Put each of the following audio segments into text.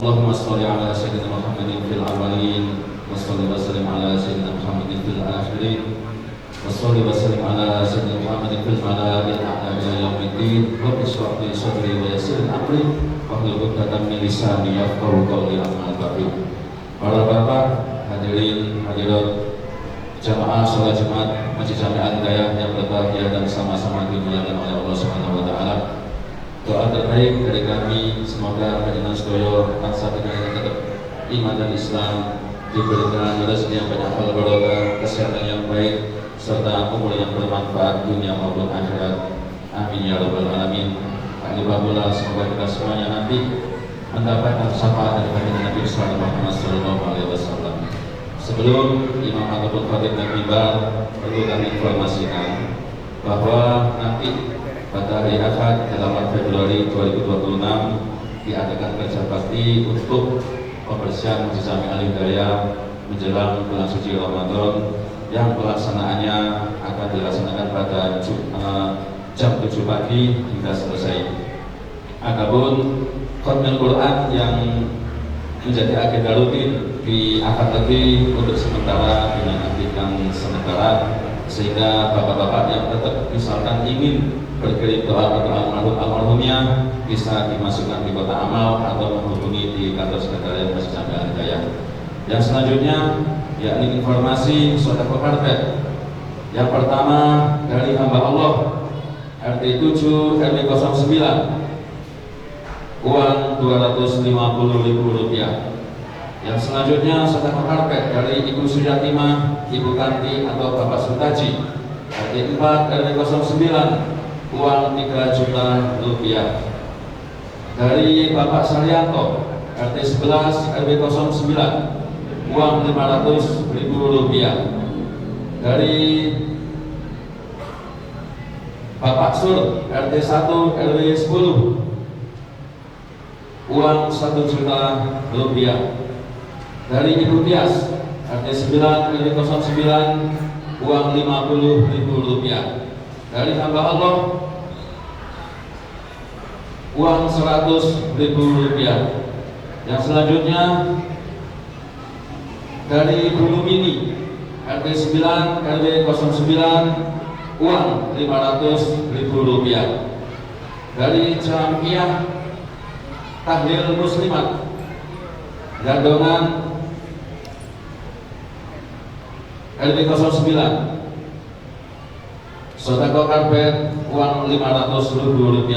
Allahumma sholli ala sayyidina Muhammadin fil awwalin wa sholli wa sallim ala sayyidina Muhammadin fil akhirin wa sholli wa sallim ala sayyidina Muhammadin fil mala'il a'la ila yaumiddin. Rabbi shrah li sadri wa yassir li amri wahlul 'uqdatam min lisani yafqahu qawli. Amma ba'du. Para bapak, hadirin hadirat jamaah sholat Jumat Masjid Jami Al-Hidayah yang berbahagia dan sama-sama dimuliakan oleh Allah Subhanahu wa taala. Doa terbaik dari kami, semoga panjenengan sedaya tansah tetap iman dan Islam, diberikan rezeki yang banyak, hal barokah, kesehatan yang baik, serta umur yang bermanfaat dunia maupun akhirat. Amin ya rabbal alamin. Alhamdulillah, semoga kita semuanya nanti mendapatkan syafaat dari baginda Nabi Muhammad SAW. Sebelum imam ataupun khatib naik mimbar, perlu kami informasikan bahwa nanti pada hari Ahad 8 Februari 2026 diadakan kerja bakti untuk pembersihan Masjid Jami Al-Hidayah menjelang bulan suci Ramadan, yang pelaksanaannya akan dilaksanakan pada jam 7 pagi hingga selesai. Adapun khatmul Quran yang menjadi agenda rutin di Ahad lagi untuk sementara dinantikan sementara, sehingga bapak-bapak yang tetap misalkan ingin berkirim doa untuk almarhumnya bisa dimasukkan di kotak amal atau menghubungi di kantor sekretariat Masjid Jami Al-Hidayah. Yang selanjutnya yakni informasi sedekah karpet. Yang pertama dari hamba Allah RT 7 RW 09, uang Rp250.000. Yang selanjutnya sedekah karpet dari Ibu Suyatimah, Ibu Kanti atau Bapak Sutaji RT 4 RW 09, uang Rp3 juta. Dari Bapak Saryanto RT 11 RW 09, uang Rp500.000. Dari Bapak Sur RT 1 RW 10, uang Rp1 juta. Dari Ibu Tias RT 9 RW 09, uang Rp50.000. Dari hamba Allah uang Rp100.000. Yang selanjutnya dari Ibu Lumini RT 9 RW 09, uang Rp500.000. Dari Jamiah Tahlil Muslimat Gandongan RW 09, sedekah karpet uang Rp500.000.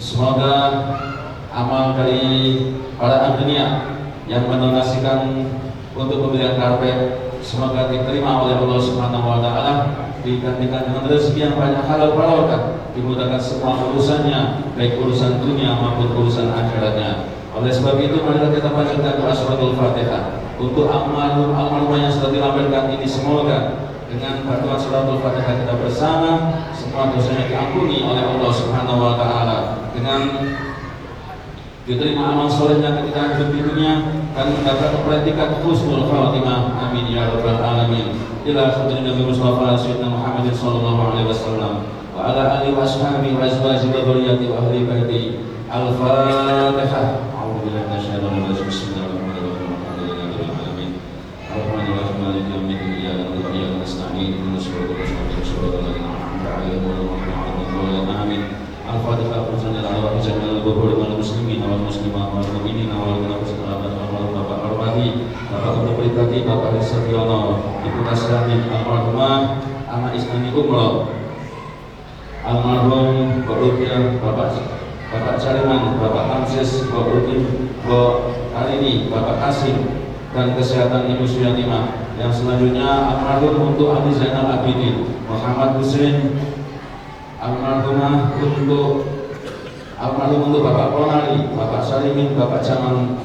Semoga amal dari para agnia yang mendonasikan untuk pembelian karpet semoga diterima oleh Allah Subhanahu wa taala, digantikan dengan rezeki yang banyak, halal barokah, dimudahkan semua urusannya, baik urusan dunia maupun urusan akhiratnya. Oleh sebab itu, marilah kita panjatkan doa suratul Fatihah untuk almarhum yang sudah dilampirkan ini. Semoga dengan bantuan suratul Fatihah kita bersama, semua dosanya diampuni oleh Allah Subhanahu wa taala, dengan diterima amal solehnya ketika hidup di dunia, dan mendapat predikat husnul khatimah. Amin ya rabbal alamin. Ila khairin Nabi Mustafa Sayyidina Muhammadin sallallahu alaihi wasallam wa ala alihi wa ashabihi wa azwajihi wa dhurriyyati wa ahli baiti. Al-Fatihah. A'udzu billahi minasyaitonir rajim. Bismillahirrahmanirrahim. Alhamdulillahirabbil alamin. Arrahmanir rahim. Maliki yaumiddin. Iyyaka na'budu wa iyyaka nasta'in. Ihdinas siratal mustaqim. Shiratal ladzina an'amta 'alaihim ghairil maghdubi 'alaihim waladdallin. Al-Fatihah. Al-Fatihah. Al-Fatihah. Al muslimin wal muslimat wal mu'minin wal mu'minat wal Bapak Arwahi, Bapak untuk pribadi Bapak Risatyono, Ibu Kasramin, almarhumah anak Ismani Umroh, almarhum Mbak Rupiah, Bapak Cariman, Bapak Tamsis, Mbak Rupiah, Mbak Karini, Bapak Kasim, dan kesehatan Ibu Suyatimah. Yang selanjutnya almarhum untuk Ali Zainal Abidin, Muhammad Hussein, almarhum untuk Bapak Ponari, Bapak Salimin, Bapak Jamal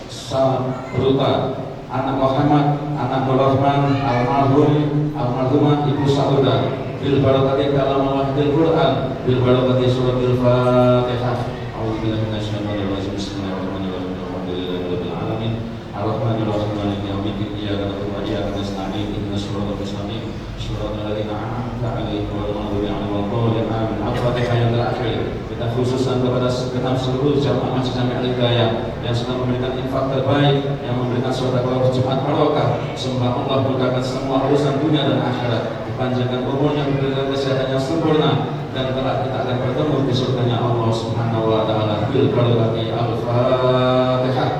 Sabruta, anak Muhammad, anak Nurrahman, almarhumah Ibu Sauda, bil barakati kalamul Quran, bil barakati suratul Fatihah. A'udzu billahi minasyaitonir rajim. Bismillahirrahmanirrahim. Alhamdulillahirabbil alamin. Arrahmanir rahim. Maliki yaumiddin. Iyyaka na'budu wa iyyaka nasta'in. Ihdinas siratal mustaqim. Shiratal ladzina an'amta 'alaihim ghairil maghdubi 'alaihim waladdallin. Amin. Al-Fatihah yang terakhir. dan khususan kepada segenap seluruh jamaah Masjid Jami' Al-Hidayah yang sudah memberikan infak terbaik, yang memberikan sedekah Jumat barokah. Semoga Allah mudahkan semua urusan dunia dan akhirat, dipanjangkan umurnya, diberikan kesehatan yang sempurna, dan kelak kita akan bertemu di surganya Allah Subhanahu wa taala. Bil barakati al-Fatihah.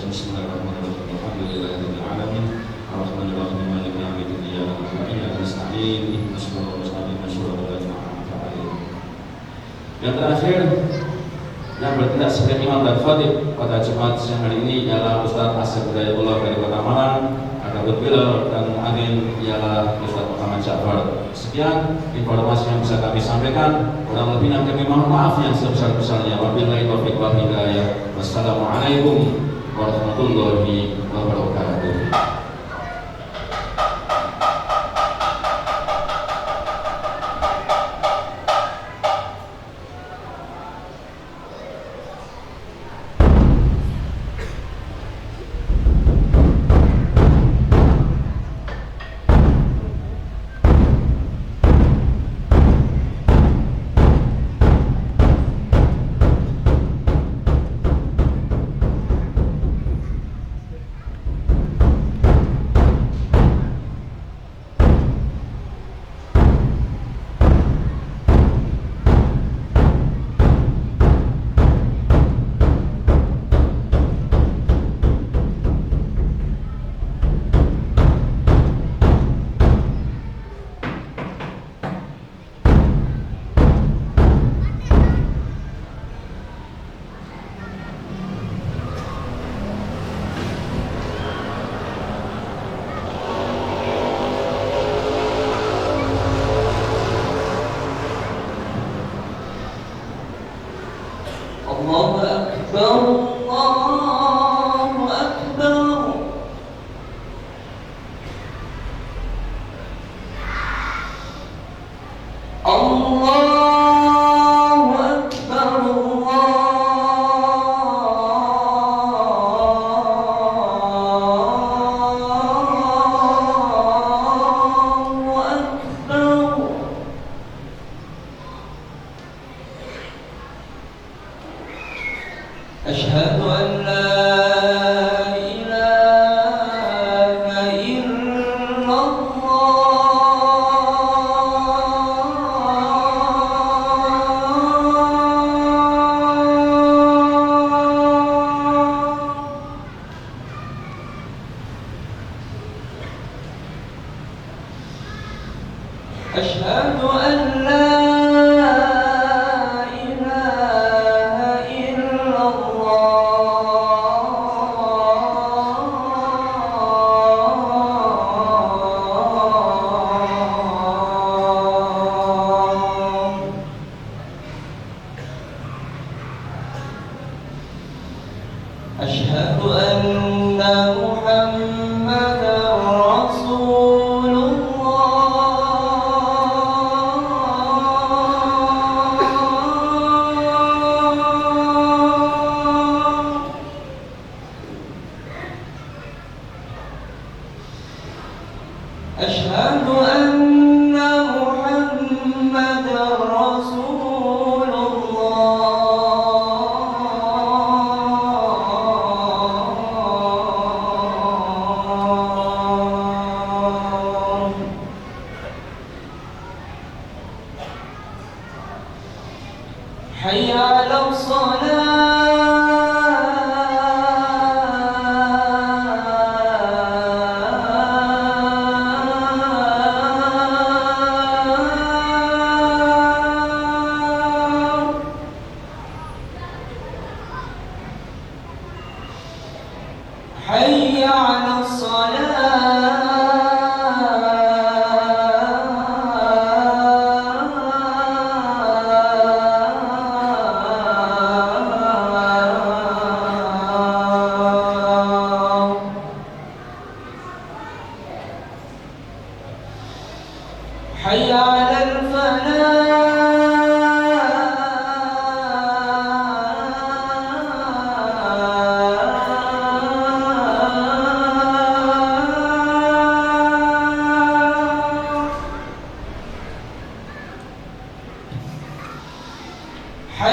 Bismillahirrahmanirrahim. Alhamdulillahirabbil alamin. Arrahmanirrahim. Maliki yaumiddin. Iyyaka na'budu wa iyyaka nasta'in. Ihdinas siratal mustaqim. Shiratal ladzina an'amta 'alaihim. Yang terakhir yang bertindak sebagai imam dan khatib pada Jumat siang hari ini ialah Ustaz Asep Hidayatullah dari Kota Malang, Akabut Bilal, dan Amin ialah Ustaz Muhammad Ja'far. Sekian informasi yang bisa kami sampaikan. Kurang lebihnya kami mohon maaf yang sebesar-besarnya. Wabillahi taufiq wal hidayah. Wassalamualaikum warahmatullahi wabarakatuh.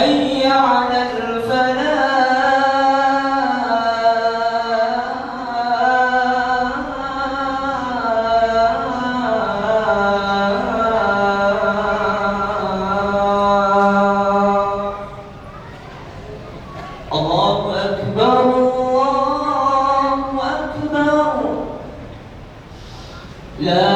حي على الفلاح. الله أكبر الله أكبر. لا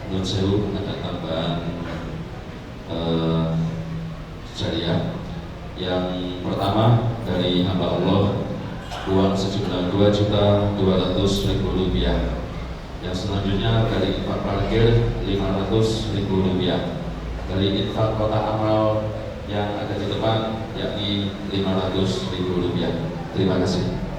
Nun sewu ada tambahan jariah. Yang pertama dari hamba Allah, uang sejumlah Rp2.200.000. Yang selanjutnya dari infak parkir Rp500.000. Dari infak kotak amal yang ada di depan yakni Rp500.000. Terima kasih.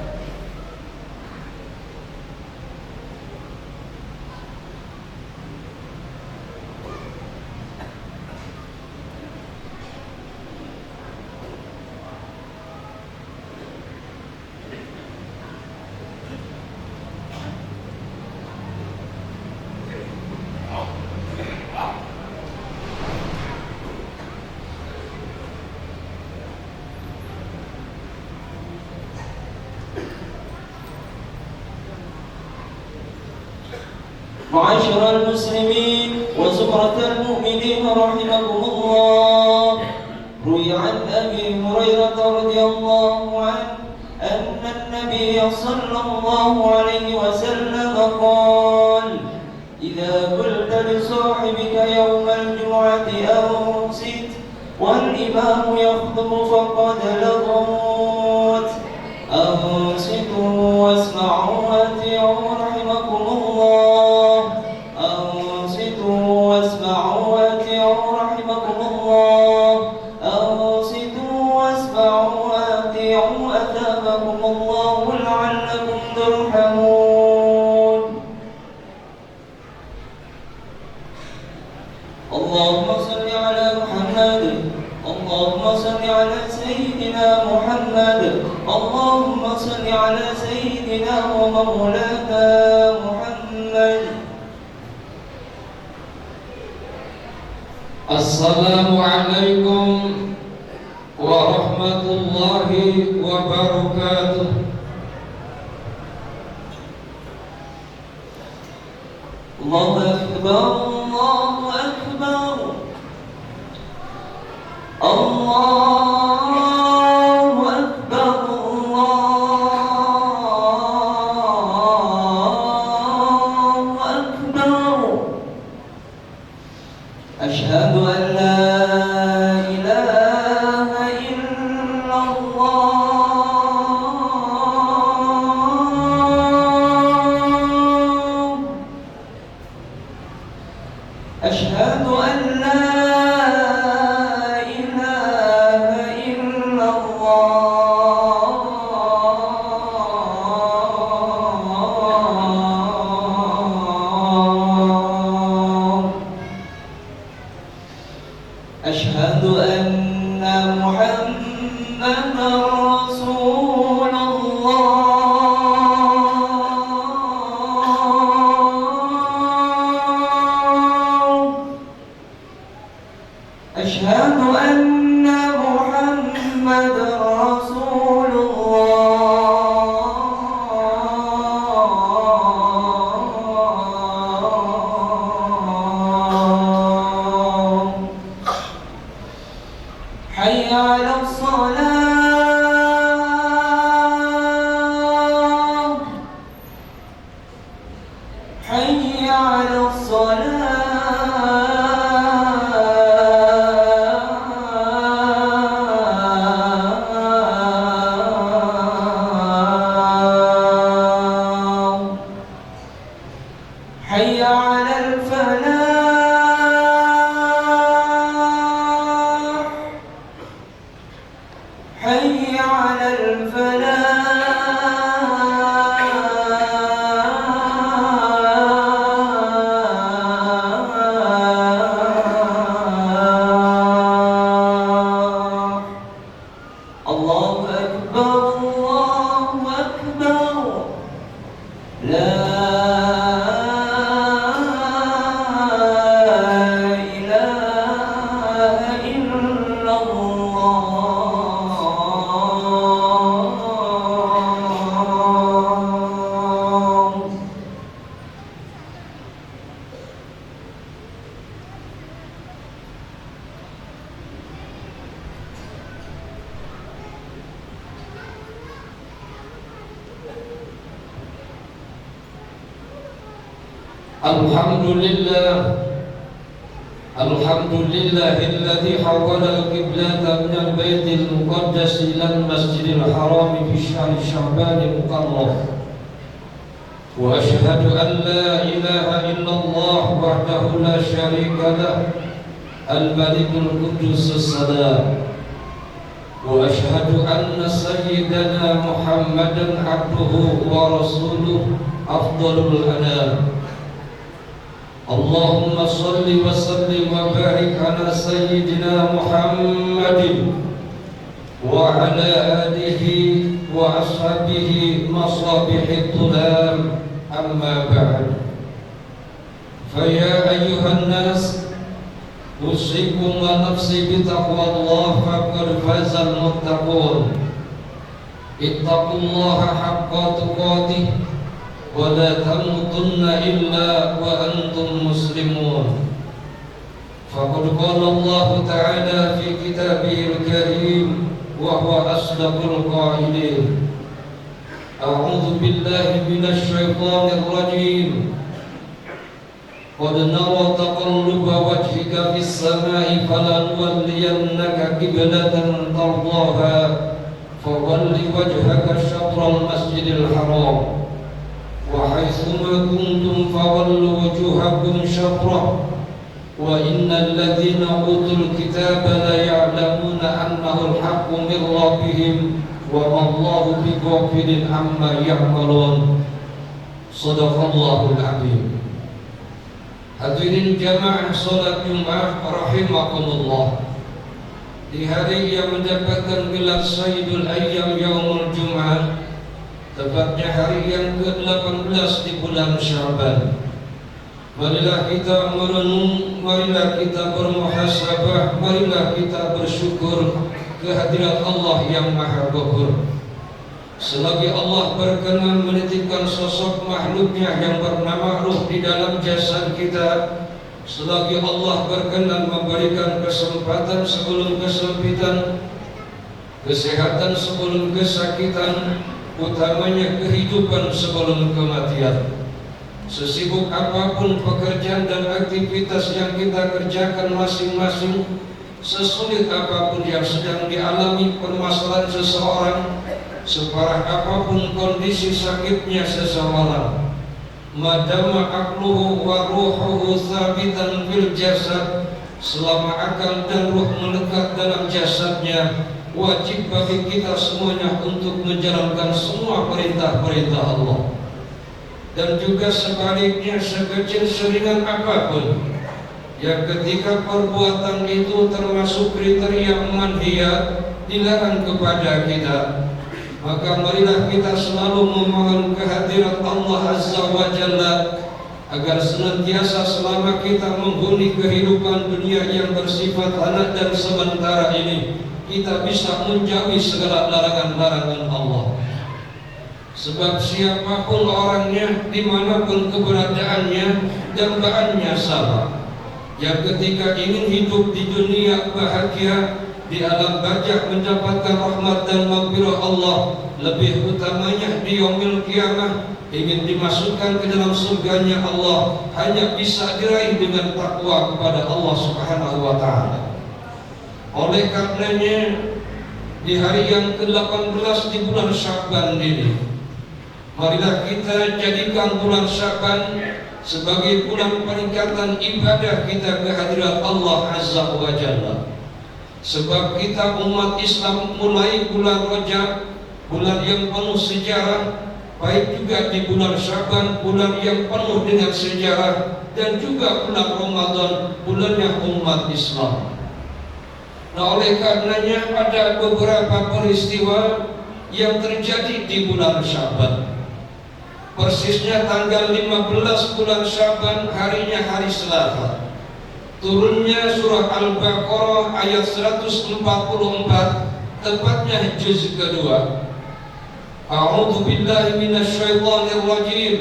معاشر المسلمين وزمرة المؤمنين رحمكم الله، روي عن أبي هريرة رضي الله عنه أن النبي صلى الله عليه وسلم قال: إذا قلت لصاحبك يوم الجمعة أنصت والإمام يخطب فقد لغوت. أنصتوا واسمعوا وأطيعوا رحمكم الله. أنصتوا واسمعوا وأطيعوا رحمكم الله. أنصتوا واسمعوا وأطيعوا أثابكم الله لعلكم ترحمون. اللهم صل على محمد. اللهم صل على سيدنا محمد. اللهم صل على سيدنا ومولانا محمد. السلام عليكم ورحمة الله وبركاته. الله أكبر الله أكبر الله أكبر الله أكبر. أشهد أن لا إله إلا الله. أشهد أن لا إله إلا الله. أشهد أن محمدا رسول الله. أشهد أن محمدا رسول الله. حي على الصلاة. حي على الصلاة. حي على الفلاح. حي على الفلاح. الله أكبر الله أكبر. لا إله إلا الله. الحمد لله الذي حول القبلة من البيت المقدس إلى المسجد الحرام في شهر شعبان المكرم. وأشهد أن لا إله إلا الله وحده لا شريك له الملك القدوس السلام. وأشهد أن سيدنا محمدا عبده ورسوله أفضل الأنام. اللهم صل وسلم وبارك على سيدنا محمد وعلى آله وأصحابه مصابيح الظلام. أما بعد، فيا أيها الناس أوصيكم ونفسي بتقوى الله فقد فاز المتقون. اتقوا الله حق تقاته ولا تموتن إلا وأنتم مسلمون. فقد قال الله تعالى في كتابه الكريم وهو أصدق القائلين: أعوذ بالله من الشيطان الرجيم. قد نرى تقلب وجهك في السماء فلنولينك قبلة ترضاها فول وجهك شطر المسجد الحرام وحيثما كنتم فولوا وجوهكم شطره وإن الذين أوتوا الكتاب ليعلمون أنه الحق من ربهم وما الله بغافل عما يعملون. Sadaqallahul Azim. Hadirin jamaah salat Jumat rahimakumullah. di hari yang mendapatkan gelar Sayyidul Ayyam Yaumul Jum'ah, tepatnya hari yang ke-18 di bulan Sya'ban. Marilah kita merenung, marilah kita bermuhasabah, marilah kita bersyukur kehadirat Allah yang Maha Ghafur. Selagi Allah berkenan menitipkan sosok makhluknya yang bernama ruh di dalam jasad kita, selagi Allah berkenan memberikan kesempatan sebelum kesempitan, kesehatan sebelum kesakitan, utamanya kehidupan sebelum kematian. Sesibuk apapun pekerjaan dan aktivitas yang kita kerjakan masing-masing, sesulit apapun yang sedang dialami permasalahan seseorang, separah apapun kondisi sakitnya seseorang, madama aqluhu wa ruhuhu thabitan fil jasad, selama akal dan ruh melekat dalam jasadnya, wajib bagi kita semuanya untuk menjalankan semua perintah-perintah Allah. Dan juga sebaliknya, sekecil seringan apapun yang ketika perbuatan itu termasuk kriteria manhiyat, dilarang kepada kita, maka marilah kita selalu memohon kehadirat Allah Azza wa Jalla agar senantiasa selama kita menghuni kehidupan dunia yang bersifat hana dan sementara ini, kita bisa menjauhi segala larangan-larangan Allah. Sebab siapapun orangnya, dimanapun keberadaannya, dambaannya sama, yang ketika ingin hidup di dunia bahagia, di alam barzakh mendapatkan rahmat dan maghfirah Allah, lebih utamanya di yaumil qiyamah ingin dimasukkan ke dalam surganya Allah, hanya bisa diraih dengan takwa kepada Allah Subhanahu wa taala. Oleh karenanya, di hari yang ke-18 di bulan Sya'ban ini, marilah kita jadikan bulan Sya'ban sebagai bulan peningkatan ibadah kita kehadirat Allah Azza wa Jalla. Sebab kita umat Islam mulai bulan Rajab, bulan yang penuh sejarah, baik juga di bulan Sya'ban, bulan yang penuh dengan sejarah, dan juga bulan Ramadan, bulannya umat Islam. Nah, oleh karenanya ada beberapa peristiwa yang terjadi di bulan Sya'ban. Persisnya tanggal 15 bulan Sya'ban, harinya hari Selasa, turunnya surah Al-Baqarah ayat 144, tepatnya juz kedua. A'udzu billahi minasyaitonir rajim.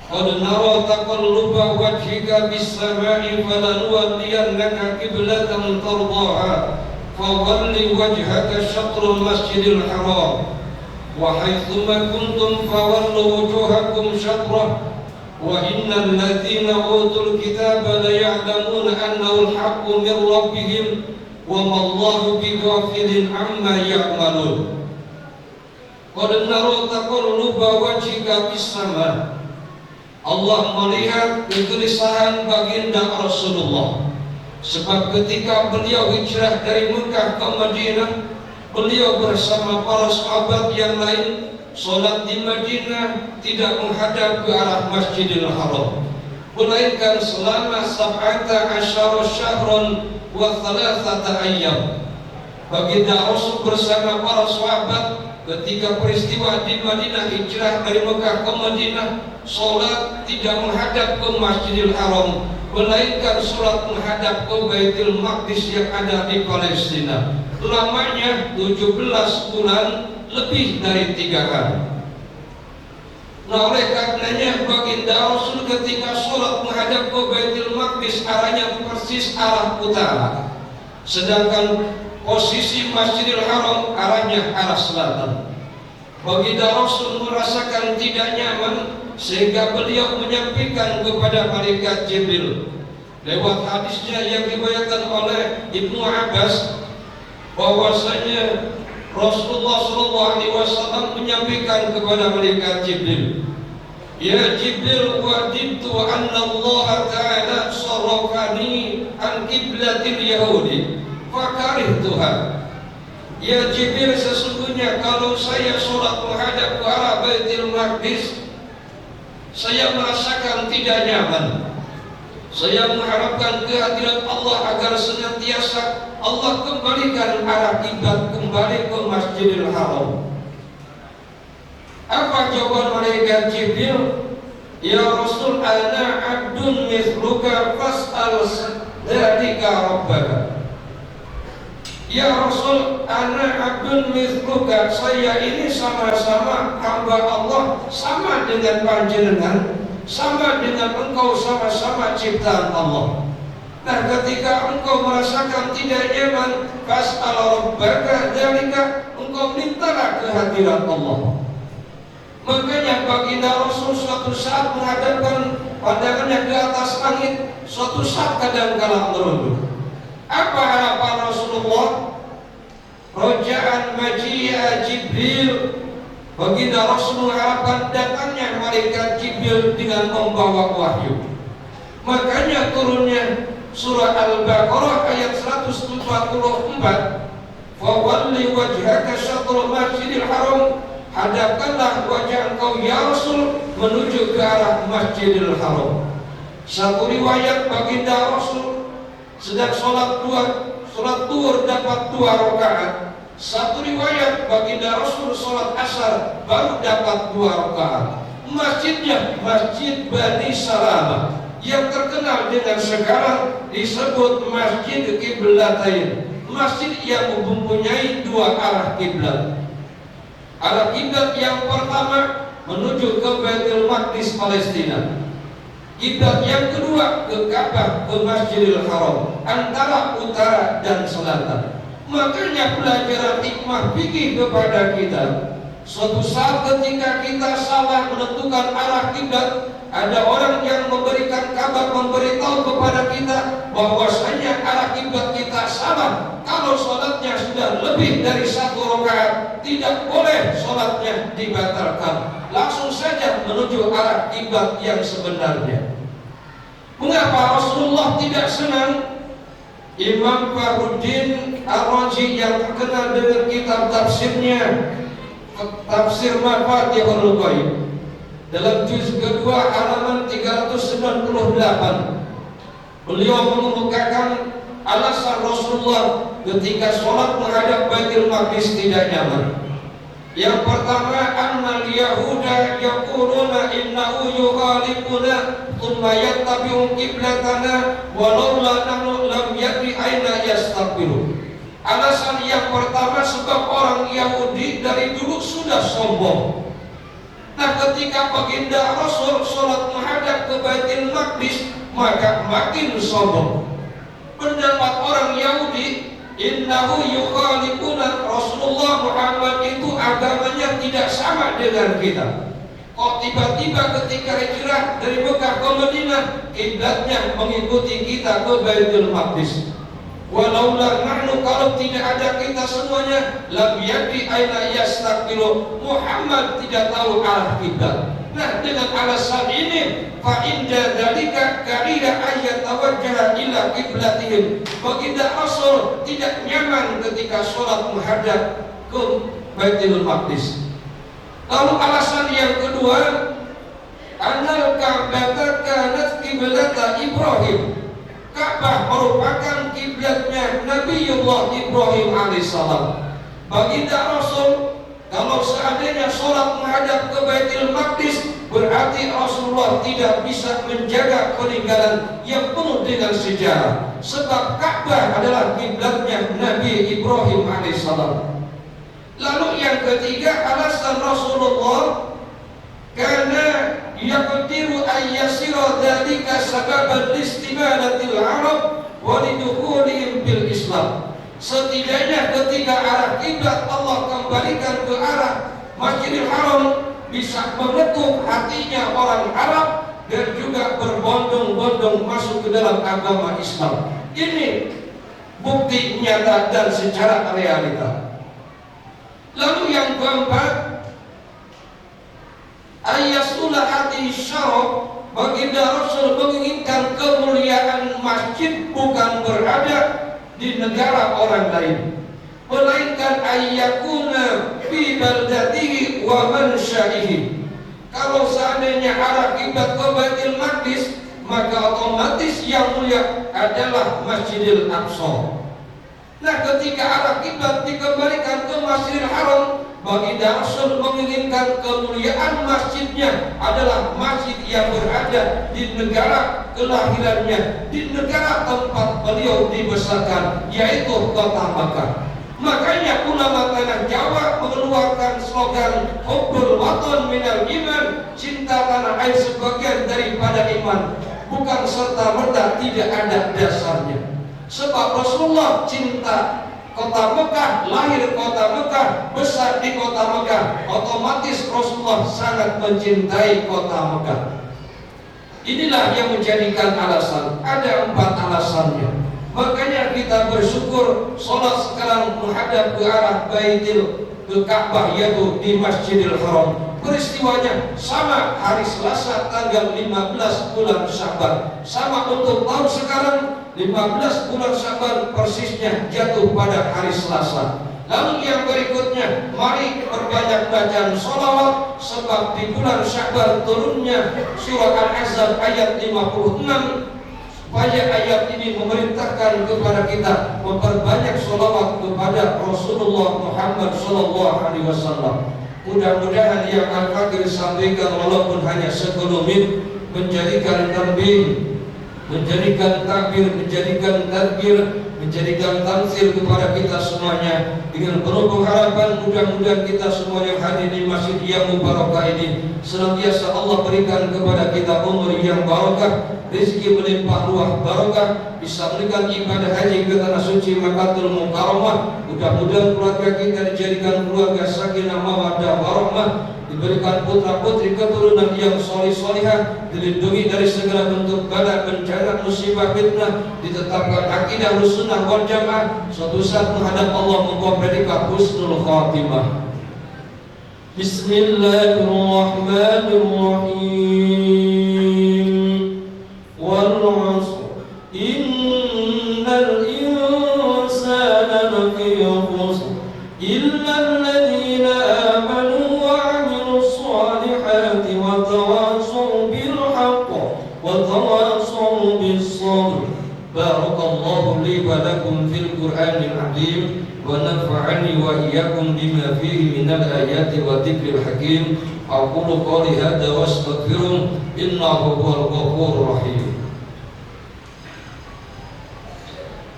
Qad nara taqalluba wajhika bis sama'i falanuwalliyannaka qiblatan tardaha fawalli wajhaka syatrul masjidil haram wa haitsuma kuntum fawallu wujuhakum syatrah wa innal ladzina utul kitaba la ya'lamuna annahu al-haqqu min rabbihim wa ma Allahu bighafilin amma ya'malun. Qad nara taqalluba wajhika bis sama'. Allah melihat kegelisahan baginda Rasulullah, sebab ketika beliau hijrah dari Mekah ke Madinah, beliau bersama para sahabat yang lain solat di Madinah tidak menghadap ke arah Masjidil Haram, melainkan selama 17 syahran wa 3 ayyam. Baginda Rasul bersama para sahabat ketika peristiwa di Madinah, hijrah dari Mekah ke Madinah, solat tidak menghadap ke Masjidil Haram, melainkan solat menghadap ke Baitul Maqdis yang ada di Palestina. Lamanya 17 bulan, lebih dari 3 hari. Nah, oleh karenanya baginda Rasul ketika solat menghadap ke Baitul Maqdis, arahnya persis arah utara, sedangkan posisi Masjidil Haram arahnya arah selatan. Baginda Rasul merasakan tidak nyaman, sehingga beliau menyampaikan kepada malaikat Jibril lewat hadisnya yang diriwayatkan oleh Ibnu Abbas, bahwasanya Rasulullah SAW menyampaikan kepada malaikat Jibril, ya Jibril, wadidtu anna Allah Ta'ala sarrafani an qiblatil Yahudi fakarih Tuhan. Ya Jibril, sesungguhnya kalau saya sholat menghadap ke arah Baitul Maqdis, saya merasakan tidak nyaman. Saya mengharapkan kehadirat Allah agar senantiasa Allah kembalikan arah kiblat kembali ke Masjidil Haram. Apa jawaban malaikat Jibril? Ya Rasul, ana abdun mithluka fas'al dzalika rabbaka. Ya Rasul, ana abdun mithluka, saya ini sama-sama hamba Allah, sama dengan panjenengan, sama dengan engkau, sama-sama ciptaan Allah. Nah, ketika engkau merasakan tidak nyaman, fas'al rabbaka dzalika, engkau mintalah kehadirat Allah. Makanya baginda Rasul suatu saat menghadapkan pandangannya ke atas langit, suatu saat kadang-kala merunduk. Apa harapan Rasulullah? Roja'an maji'a Jibril. Baginda Rasul mengharapkan datangnya malaikat Jibril dengan membawa wahyu. Makanya turunnya surah Al-Baqarah ayat 144. Fawalli wajhaka syatrul masjidil haram, hadapkanlah wajah engkau ya Rasul menuju ke arah Masjidil Haram. Satu riwayat baginda Rasul sedang sholat duhur dapat 2 rakaat. Satu riwayat baginda Rasul sholat asar baru dapat 2 rakaat. Masjidnya Masjid Bani Salamah yang terkenal dengan sekarang disebut Masjid Qiblatain, masjid yang mempunyai 2 arah kiblat. Arah kiblat yang pertama menuju ke Baitul Maqdis Palestina. Kiblat yang kedua ke Ka'bah, ke Masjidil Haram, antara utara dan selatan. Makanya pelajaran hikmah fikih kepada kita, suatu saat ketika kita salah menentukan arah kiblat, ada orang yang memberikan kabar, memberitahu kepada kita bahwasanya arah kiblat kita salah. Kalau sholatnya sudah lebih dari 1 rakaat, tidak boleh sholatnya dibatalkan. Langsung saja menuju arah kiblat yang sebenarnya. Mengapa Rasulullah tidak senang? Imam Fakhruddin Ar-Razi yang terkenal dengan kitab tafsirnya, Tafsir Mafatihul Ghaib, dalam juz kedua halaman 398, beliau mengemukakan alasan Rasulullah ketika sholat menghadap Baitul Maqdis tidak nyaman. Yang pertama, annal yahuda yaquluna innahu yukhalifuna thumma yattabi'u qiblatana walau la nahnu lam yadri aina yastaqbilu. Alasan yang pertama, sebab orang Yahudi dari dulu sudah sombong. Nah, ketika baginda Rasul sholat menghadap ke Baitul Maqdis, maka makin sombong. Pendapat orang Yahudi, innahu yukhalifuna, Rasulullah Muhammad itu agamanya tidak sama dengan kita. Kok tiba-tiba ketika hijrah dari Mekah ke Madinah, kiblatnya mengikuti kita ke Baitul Maqdis. Walaula nahnu, kalau tidak ada kita semuanya, lam yadri aina yastaqbilu, Muhammad tidak tahu arah kiblat. Nah, dengan alasan ini, fa inda dzalika kariha ayat tawajjaha ila qiblatihim. Baginda Rasul tidak nyaman ketika sholat menghadap ke Baitul Maqdis. Lalu alasan yang kedua, annal Ka'bah kanat qiblata Ibrahim. Ka'bah merupakan kiblatnya Nabiullah Ibrahim alaihissalam. Baginda Rasul kalau seandainya sholat menghadap ke Baitul Maqdis, berarti Rasulullah tidak bisa menjaga peninggalan yang penuh dengan sejarah. Sebab Ka'bah adalah kiblatnya Nabi Ibrahim alaihissalam. Lalu yang ketiga, alasan Rasulullah karena yaqdiru ayyasira dzalika sababan listimalatil Arab wa lidukhulihim bil Islam. Setidaknya ketika arah kiblat Allah kembalikan ke arah Masjidil Haram, bisa mengetuk hatinya orang Arab dan juga berbondong-bondong masuk ke dalam agama Islam. Ini bukti nyata dan secara realita. Lalu yang keempat, ayasulah hati syaraf. Baginda Rasul menginginkan kemuliaan masjid bukan berada di negara orang lain, melainkan ayyakuna fi baldatihi wa mansyaihi. Kalau seandainya arah kiblat ke Baitul Maqdis, maka otomatis yang mulia adalah Masjidil Aqsa. Nah, ketika arah kiblat dikembalikan ke Masjidil Haram, baginda Rasul menginginkan kemuliaan masjidnya adalah masjid yang berada di negara kelahirannya, di negara tempat beliau dibesarkan, yaitu kota Makkah. Makanya ulama tanah Jawa mengeluarkan slogan Hubbul Watan Minal Iman, cinta tanah air sebagian daripada iman, bukan serta-merta tidak ada dasarnya. Sebab Rasulullah cinta kota Mekah, lahir kota Mekah, besar di kota Mekah, otomatis Rasulullah sangat mencintai kota Mekah. Inilah yang menjadikan alasan. Ada 4 alasannya. Makanya kita bersyukur sholat sekarang menghadap ke arah Baitul Ka'bah, yaitu di Masjidil Haram. Peristiwanya sama hari Selasa tanggal 15 bulan Sya'ban. Sama untuk tahun sekarang 15 bulan Sya'ban persisnya jatuh pada hari Selasa. Lalu yang berikutnya, mari perbanyak bacaan sholawat, sebab di bulan Sya'ban turunnya surah Al-Ahzab ayat 56, supaya ayat ini memerintahkan kepada kita memperbanyak sholawat kepada Rasulullah Muhammad SAW. Mudah-mudahan yang Al-Fakir sampaikan walaupun hanya sekelumit menjadikan tanbih, menjadikan takbir, menjadikan tadbir, menjadikan tamsil kepada kita semuanya. Dengan penuh harapan mudah-mudahan kita semua yang hadir di masjid yang mubarakah ini senantiasa Allah berikan kepada kita umur yang barakah, rezeki melimpah ruah barakah, bisa menunaikan ibadah haji ke tanah suci Makkahul Mukarramah. Mudah-mudahan keluarga kita dijadikan keluarga sakinah mawaddah warahmah, diberikan putra-putri keturunan yang solih-solihah, dilindungi dari segala bentuk bala, bencana, musibah, fitnah, ditetapkan akidah sunnah wal jamaah, suatu saat menghadap Allah membawa predikat husnul khatimah. Bismillahirrahmanirrahim. Wal 'ashr innal insana lafi khusr illa alladhina amanu wa 'amilus solihati wa tawassaw bil haqq wa tawassaw bis sabr. Barakallahu li wa lakum fil Qur'anil 'azim wa nafa'ani wa iyyakum bima fihi minal ayati wa dzikril hakim. Aqulu qawli hadza wa astaghfiruh innahu huwal ghafurur rahim.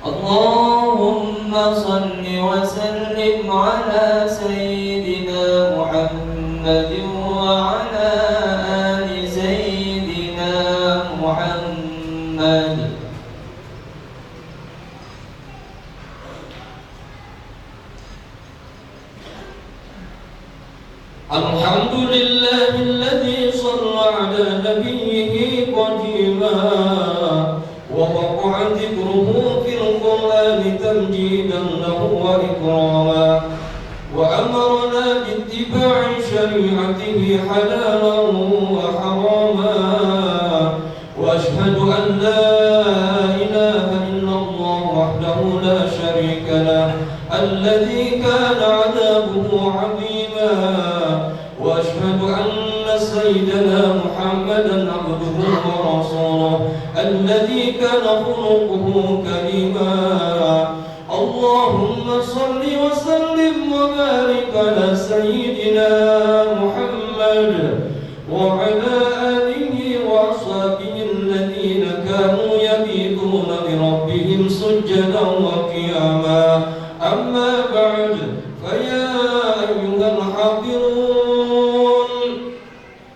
Allahumma salli wa sallim ala sayyidina Muhammadin wa ala ali sayyidina Muhammad. Alhamdulillahilladzi shalla ala nabiyhi qadima wa waqa'a dhikruhu fil Qur'ani tamjidan lahu wa ikrama wa amarna bittiba'i syari'atihi halalan wa harama wa ashhadu an la ilaha illallah wahdahu la sharika lah alladzi kana 'adabuhu 'azima wa ashhadu anna sayyidana Muhammadan 'abduhu wa rasuluhu alladzi kana khuluquhu karima. Allahumma salli wa sallim wa barik ala sayyidina Muhammad wa ala alihi wa ashabihi alladhina kanu yabituna li rabbihim sujjadan wa qiyama. Amma ba'd, fa ya ayyuhal hadirun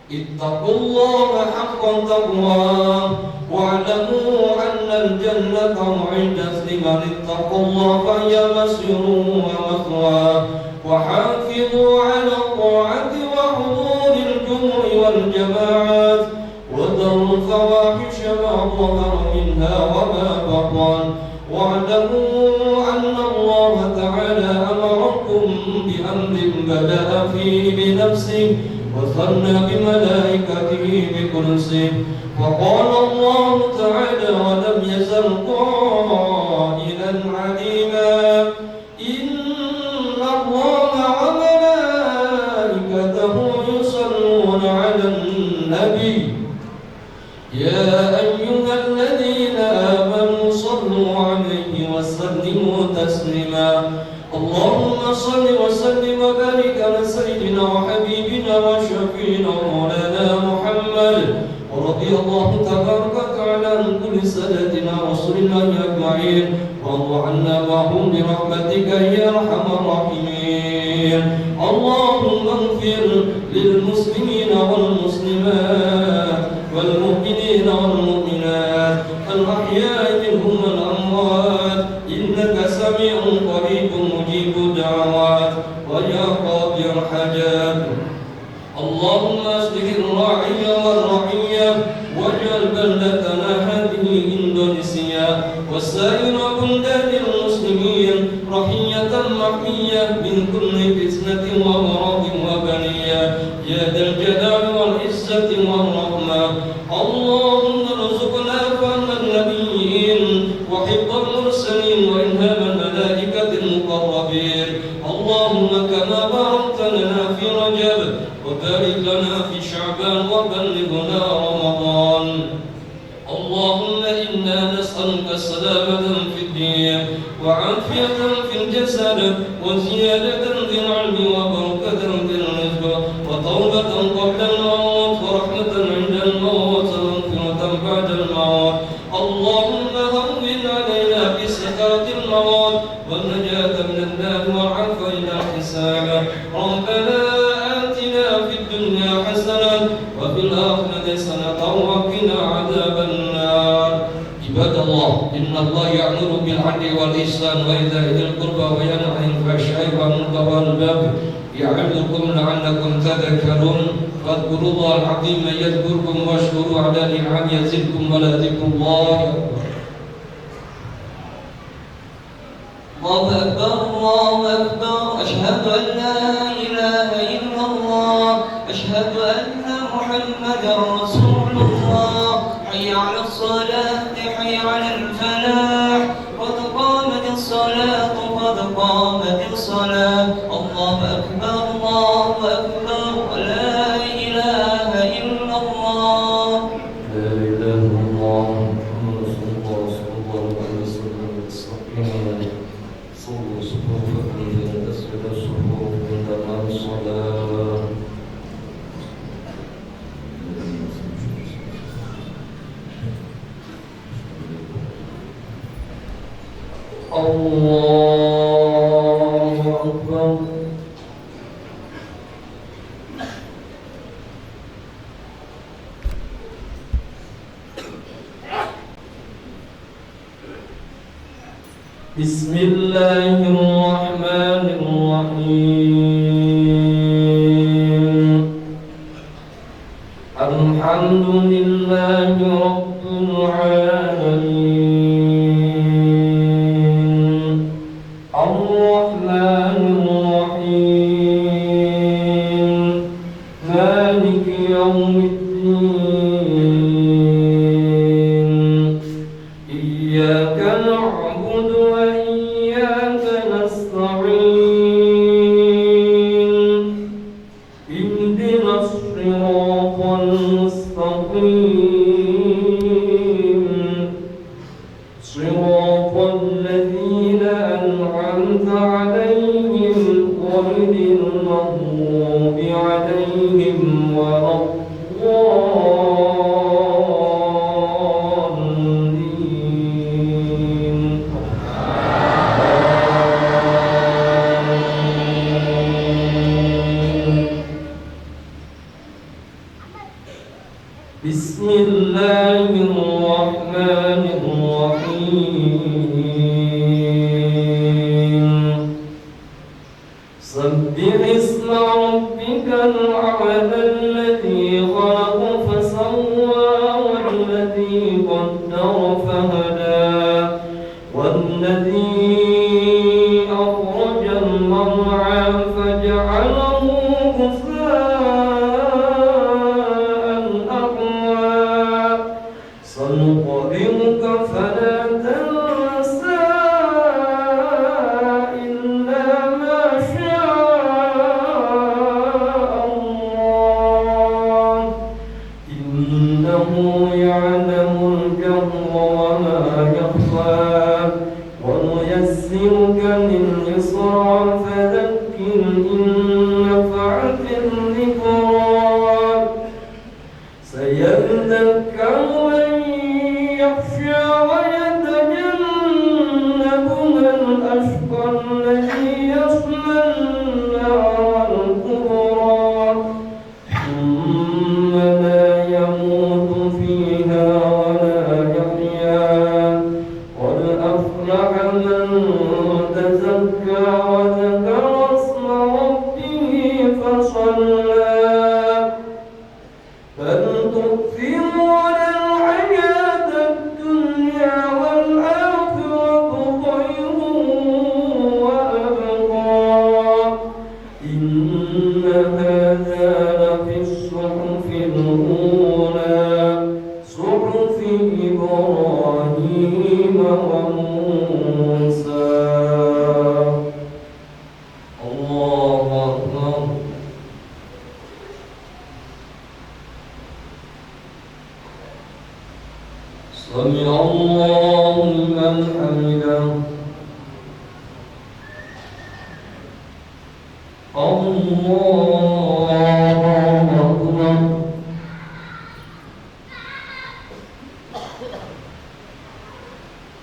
ittaqullaha haqqa taqwah wa'lamu anna al-jannata mu'iddat liman ittaqallaha fa hiya masirun wa mathwah. Wa hafidhu 'ala ta'ati wa huduril jumu'i wal jama'at wa darul fawahisha ma dhahara minha wa ma batan. Wa'lamu anna Allah ta'ala amarakum bi amrin bada'a fihi bi nafsihi wa thanna bi malaikatihi bi kursihi. Wa qala Allah ta'ala wa lam yazal qailan 'alima inna Allaha wa malaikatahu yusalluna 'alan nabi ya صل وسلم وبارك على سيدنا وحبيبنا وشفينا ومولانا محمد ورضي الله تبارك وتعالى عن كل سادتنا ورسول الله أجمعين وارض عنا معهم برحمتك يا أرحم الراحمين. اللهم اغفر للمسلمين والمسلمات والمؤمنين والمؤمنات الأحياء منهم والأموات إنك سميع قريب مجيب الدعوات ويا قاضي الحاجات. اللهم اصلح الراعي والرعية واجعل بلدتنا هذه إندونيسيا وسائر بلدان المسلمين رحية محمية من كل فتنة ومرض وبلية يا ذا الجلال والعزة والرحمة. اللهم ارزقنا فهم النبيين وحفظ المرسلين وإلهام الملائكة المقربين. اللهم كما باركت لنا في رجب وبارك لنا في شعبان وبلغنا رمضان. اللهم إنا نسألك السلامة في الدين وعافية في الجسد وزيادة في العلم وبركة في الرزق وتوبة قبل الموت ورحمة عند الموت ومغفرة بعد الموت. اللهم هون علينا بسكرات الموت والنجاة من النار والعفو إلى الحساب. ربنا آتنا في الدنيا حسنة وفي الآخرة حسنة وقنا عذاب النار. عباد الله إن الله يأمر بالعدل والإحسان وإيتاء ذي القربى وينهى عن الفحشاء والمنكر والبغي يعظكم لعلكم تذكرون. فاذكروا الله العظيم يذكركم واشكروا على نعمه يزدكم ولذكر الله أكبر. الله أكبر الله أكبر أشهد أن لا إله إلا الله أشهد أن محمدا رسول الله. حي على الصلاة حي على الفلاح قد قامت الصلاة قد قامت الصلاة. الله أكبر الله أكبر لا إله إلا الله. لا إله إلا الله محمد رسول الله صلى الله عليه وسلم. صلوا صفوفكم فإن تسجد الصفوف عندما الصلاة. الله أكبر. بسم الله الرحمن الرحيم. الحمد لله رب العالمين الرحمن الرحيم مالك يوم الدين. إياك نعبد وإياك نستعين. اهدنا الصراط المستقيم صراط الذين أنعمت عليهم غير المغضوب عليهم ولا الضالين. بسم الله الرحمن الرحيم. سبح اسم ربك الأعلى الذي خلق فسوى والذي قدر فهدى والذي أخرج المرعى فجعله غثاء أحوى. سنقرئك فلا تنسى الأولى صحف إبراهيم وموسى. الله أكبر. سمع الله لمن حمده. الله أكبر.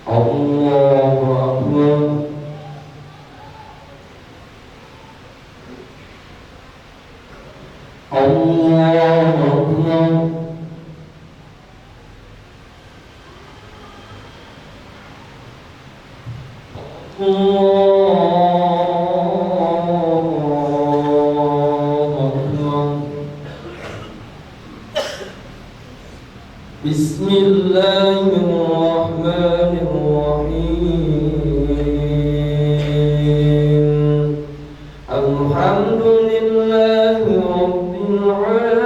الله أكبر. الله أكبر. بسم الله الرحمن الرحيم. الحمد لله رب العالمين.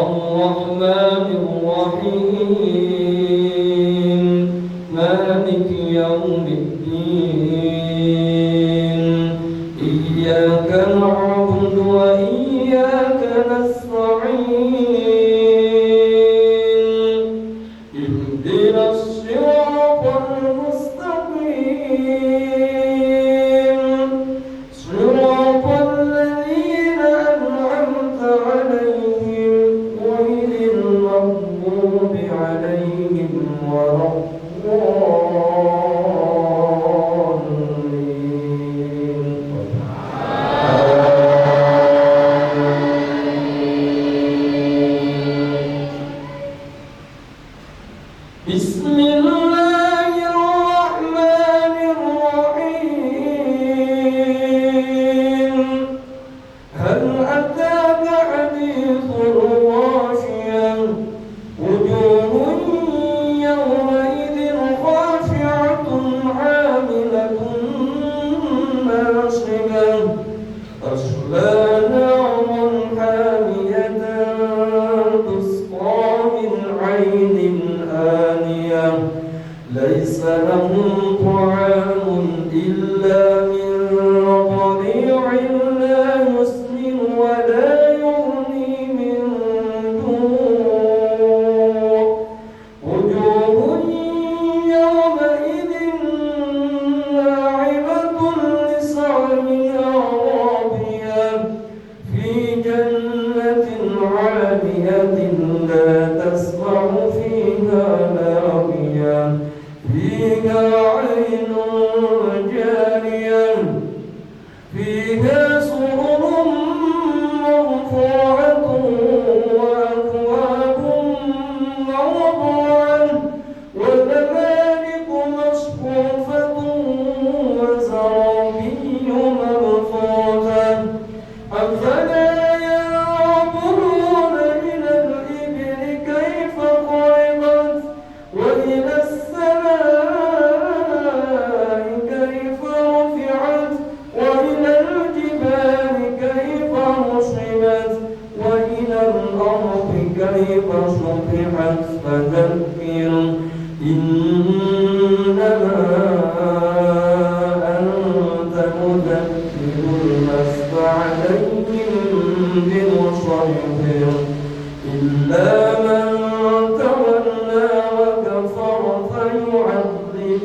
الرحمن الرحيم. مالك يوم الدين. إياك نعبد وإياك نستعين. اهدنا الصراط المستقيم. صراط الذين أنعمت عليهم غير المغضوب عليهم ولا بسم الله الرحمن الرحيم. هل أتاك حديث الغاشية؟ وجوه يومئذ خاشعة عاملة ناصبة تصلى نارا حامية تسقى من عين آنية ليس لهم طعام إلا من ضريع لا يسمن ولا يغني من جوع. وجوه يومئذ ناعمة لسعيها راضية في جنة عالية لا تسمع فيها لاغية فيها عين جارية فيها سرر مرفوعة وأكواب موضوعة ونمارق مصفوفة وزرابي مبثوثة. أفلا ينظرون إلى الإبل كيف خلقت وإلى السماء كيف رفعت وإلى الجبال كيف نصبت وإلى الأرض كيف سطحت. فذكر إنما أنت مذكر لست عليهم بمسيطر إلا من تولى وكفر فيعذبه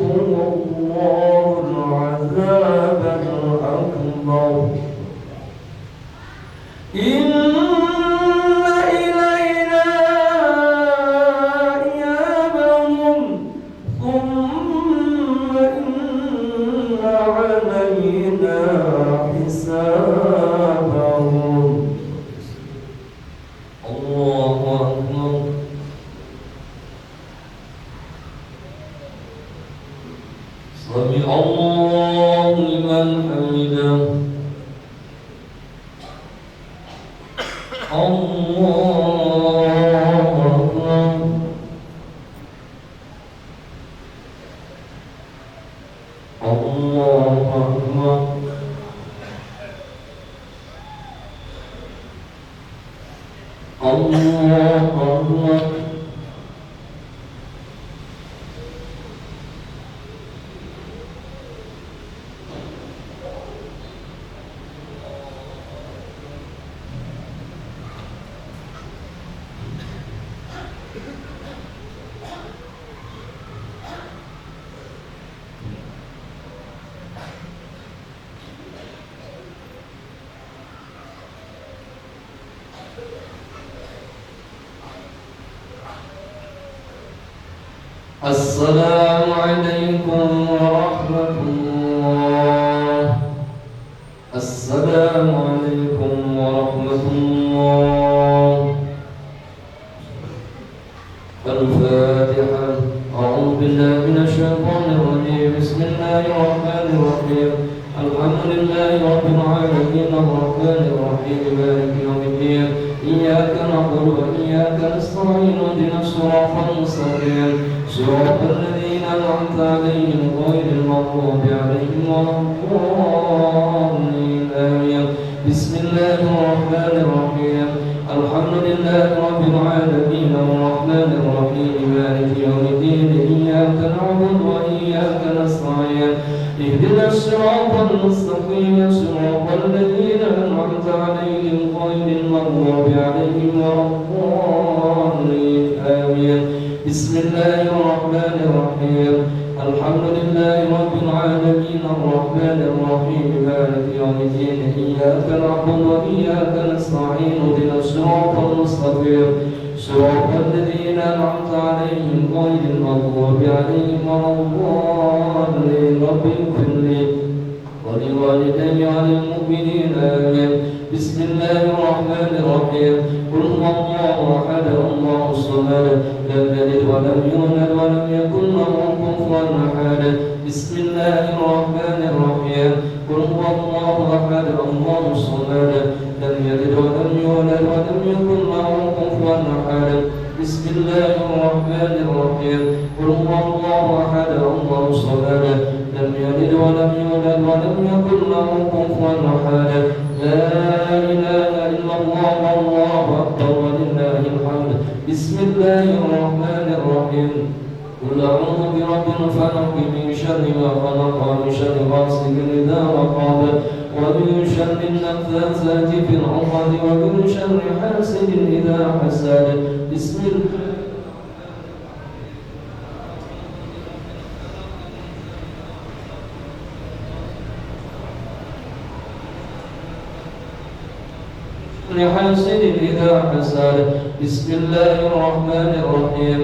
الله العذاب الأكبر. إن إلينا إيابهم ثم إن علينا حسابهم. الله أكبر. سمع الله لمن حمده. الله أكبر. الله أكبر. الله أكبر. السلام عليكم ورحمة الله. السلام عليكم ورحمة الله. الفاتحة. أعوذ بالله من الشيطان الرجيم. بسم الله الرحمن الرحيم. الحمد لله رب العالمين الرحمن الرحيم مالك يوم الدين. إياك نعبد وإياك نستعين اهدنا الصراط المستقيم صراط الذين أنعمت عليهم غير المغضوب عليهم ولا الضالين آمين. بسم الله الرحمن الرحيم. الحمد لله رب العالمين الرحمن الرحيم مالك يوم الدين. إياك نعبد وإياك نستعين اهدنا الصراط المستقيم صراط الذين أنعمت عليهم غير المغضوب عليهم ولا الضالين آمين. بسم الله الرحمن الرحيم. الحمد لله رب العالمين الرحمن الرحيم مالك يوم الدين. إياك نعبد وإياك نستعين اهدنا الصراط المستقيم صراط الذين أنعمت عليهم غير المغضوب عليهم ولا الضالين. رب اغفر لي ولوالدي وللمؤمنين آمين. بسم الله الرحمن الرحيم. قل هو الله أحد الله الصمد لم يلد ولم يولد ولم يكن له كفوا أحد. بسم الله الرحمن الرحيم. قل هو الله أحد الله الصمد لم يلد ولم يولد ولم يكن له كفوا أحد. بسم الله الرحمن الرحيم. قل هو الله أحد الله الصمد لم يلد ولم يولد ولم يكن له كفوا أحد. لا إله إلا الله والله أكبر ولله الحمد. بسم الله الرحمن الرحيم. قل أعوذ برب الفلق من شر ما خلق ومن شر غاسق إذا وقب ومن شر النفاثات في العقد ومن شر حاسد إذا حسد. بسم الله حاسد إذا حسد. بسم الله الرحمن الرحيم.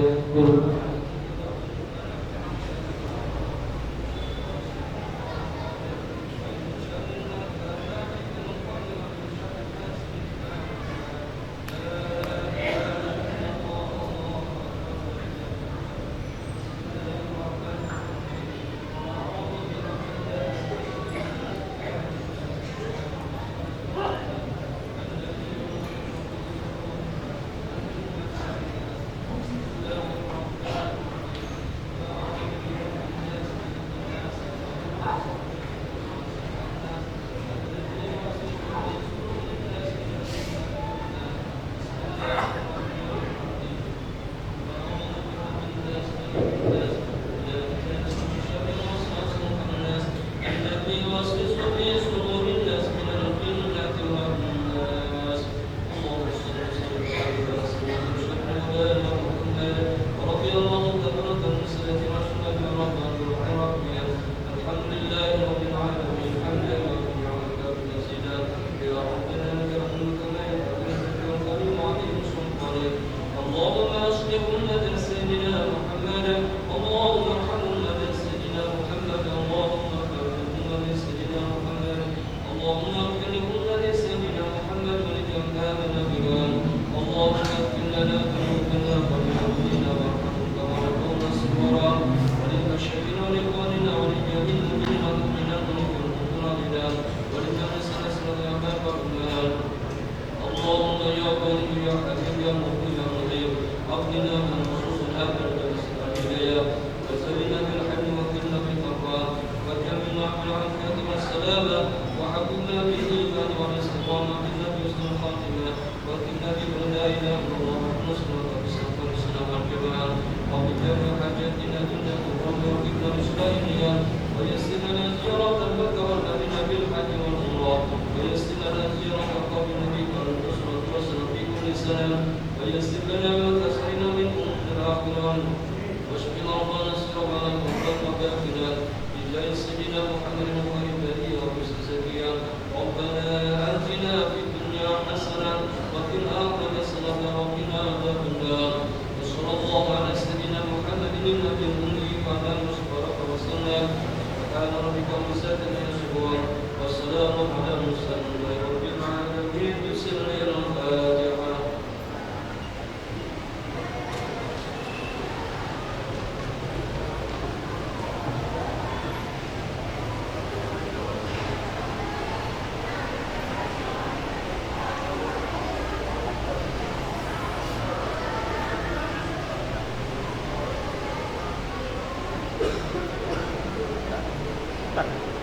وحكمنا بالإيمان والاستقامة بالنبي حسن الخاتمة وكنا بنا إلى حسنة ويسر لنا ما تسعنا من أمور الآخرة واشف مرضانا سرنا وكافنا بجاه سيدنا محمد خير البرية وحسن سفيا ربنا آتنا في الدنيا حسنة وفي الآخرة حسنة وقنا عذاب النار وصلى الله على سيدنا محمد النبي الأمي وعلى آله وصحبه وسلم سبحان ربك رب العزة عما يصفون والسلام على المرسلين رب العالمين بسر الفاتحة. Tak.